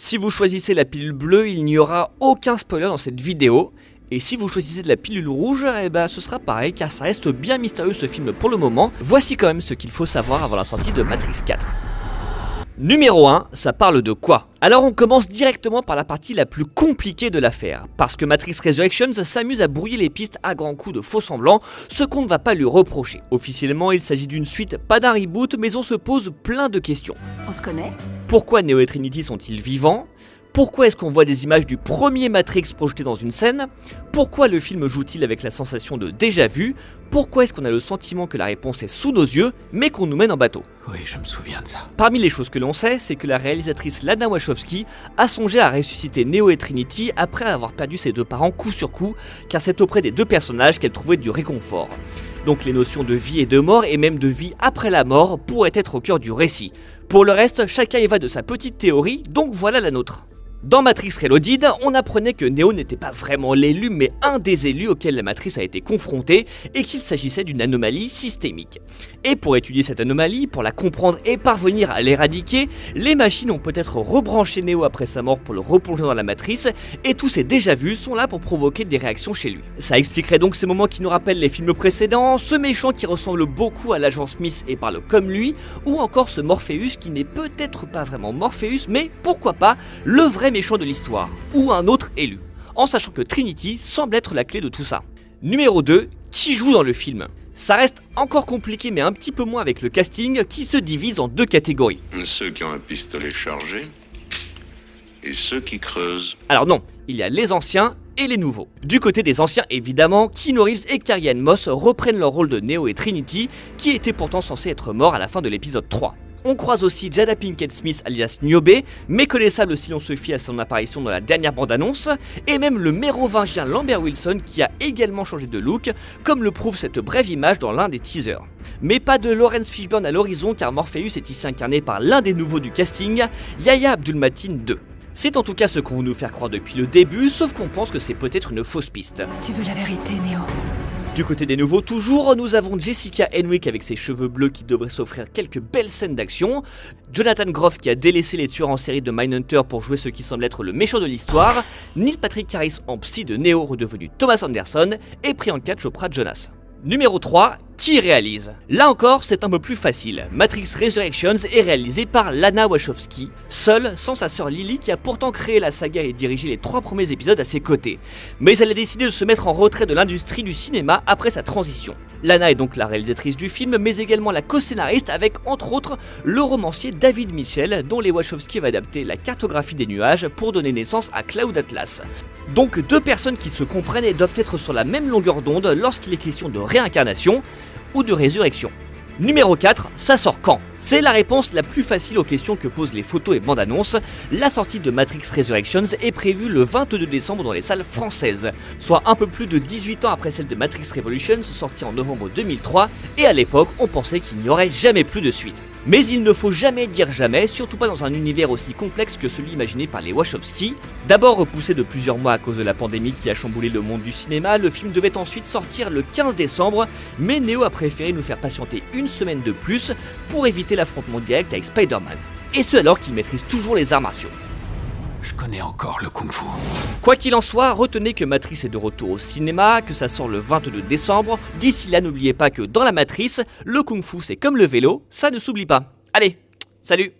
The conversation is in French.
Si vous choisissez la pilule bleue, il n'y aura aucun spoiler dans cette vidéo. Et si vous choisissez de la pilule rouge, ce sera pareil car ça reste bien mystérieux ce film pour le moment. Voici quand même ce qu'il faut savoir avant la sortie de Matrix 4. Numéro 1, ça parle de quoi? Alors on commence directement par la partie la plus compliquée de l'affaire, parce que Matrix Resurrections s'amuse à brouiller les pistes à grands coups de faux semblants, ce qu'on ne va pas lui reprocher. Officiellement il s'agit d'une suite, pas d'un reboot, mais on se pose plein de questions. On se connaît? Pourquoi Neo et Trinity sont-ils vivants? Pourquoi est-ce qu'on voit des images du premier Matrix projetées dans une scène? Pourquoi le film joue-t-il avec la sensation de déjà-vu? Pourquoi est-ce qu'on a le sentiment que la réponse est sous nos yeux, mais qu'on nous mène en bateau? Oui, je me souviens de ça. Parmi les choses que l'on sait, c'est que la réalisatrice Lana Wachowski a songé à ressusciter Neo et Trinity après avoir perdu ses deux parents coup sur coup, car c'est auprès des deux personnages qu'elle trouvait du réconfort. Donc les notions de vie et de mort, et même de vie après la mort, pourraient être au cœur du récit. Pour le reste, chacun y va de sa petite théorie, donc voilà la nôtre. Dans Matrix Reloaded, on apprenait que Neo n'était pas vraiment l'élu, mais un des élus auxquels la matrice a été confrontée, et qu'il s'agissait d'une anomalie systémique. Et pour étudier cette anomalie, pour la comprendre et parvenir à l'éradiquer, les machines ont peut-être rebranché Neo après sa mort pour le replonger dans la matrice, et tous ces déjà-vus sont là pour provoquer des réactions chez lui. Ça expliquerait donc ces moments qui nous rappellent les films précédents, ce méchant qui ressemble beaucoup à l'agent Smith et parle comme lui, ou encore ce Morpheus qui n'est peut-être pas vraiment Morpheus, mais pourquoi pas le vrai méchant de l'histoire, ou un autre élu, en sachant que Trinity semble être la clé de tout ça. Numéro 2, qui joue dans le film? Ça reste encore compliqué mais un petit peu moins avec le casting qui se divise en deux catégories. Ceux qui ont un pistolet chargé et ceux qui creusent. Alors non, il y a les anciens et les nouveaux. Du côté des anciens évidemment, Keanu Reeves et Carrie-Anne Moss reprennent leur rôle de Neo et Trinity qui étaient pourtant censés être morts à la fin de l'épisode 3. On croise aussi Jada Pinkett Smith alias Niobe, méconnaissable si l'on se fie à son apparition dans la dernière bande-annonce, et même le mérovingien Lambert Wilson qui a également changé de look, comme le prouve cette brève image dans l'un des teasers. Mais pas de Laurence Fishburne à l'horizon car Morpheus est ici incarné par l'un des nouveaux du casting, Yahya Abdul-Mateen II. C'est en tout cas ce qu'on veut nous faire croire depuis le début, sauf qu'on pense que c'est peut-être une fausse piste. Tu veux la vérité, Neo? Du côté des nouveaux toujours, nous avons Jessica Henwick avec ses cheveux bleus qui devrait s'offrir quelques belles scènes d'action, Jonathan Groff qui a délaissé les tueurs en série de Mindhunter pour jouer ce qui semble être le méchant de l'histoire, Neil Patrick Harris en psy de Neo redevenu Thomas Anderson et Priyanka Chopra Jonas. Numéro 3, qui réalise? Là encore, c'est un peu plus facile. Matrix Resurrections est réalisé par Lana Wachowski, seule, sans sa sœur Lily qui a pourtant créé la saga et dirigé les 3 premiers épisodes à ses côtés. Mais elle a décidé de se mettre en retrait de l'industrie du cinéma après sa transition. Lana est donc la réalisatrice du film, mais également la co-scénariste avec, entre autres, le romancier David Mitchell, dont les Wachowski va adapter la cartographie des nuages pour donner naissance à Cloud Atlas. Donc deux personnes qui se comprennent et doivent être sur la même longueur d'onde lorsqu'il est question de réincarnation ou de résurrection. Numéro 4, ça sort quand? C'est la réponse la plus facile aux questions que posent les photos et bandes annonces. La sortie de Matrix Resurrections est prévue le 22 décembre dans les salles françaises, soit un peu plus de 18 ans après celle de Matrix Revolutions sortie en novembre 2003, et à l'époque on pensait qu'il n'y aurait jamais plus de suite. Mais il ne faut jamais dire jamais, surtout pas dans un univers aussi complexe que celui imaginé par les Wachowski. D'abord repoussé de plusieurs mois à cause de la pandémie qui a chamboulé le monde du cinéma, le film devait ensuite sortir le 15 décembre, mais Neo a préféré nous faire patienter une semaine de plus pour éviter l'affrontement direct avec Spider-Man. Et ce alors qu'il maîtrise toujours les arts martiaux. Je connais encore le kung-fu. Quoi qu'il en soit, retenez que Matrix est de retour au cinéma, que ça sort le 22 décembre. D'ici là, n'oubliez pas que dans la Matrice, le kung-fu c'est comme le vélo, ça ne s'oublie pas. Allez, salut!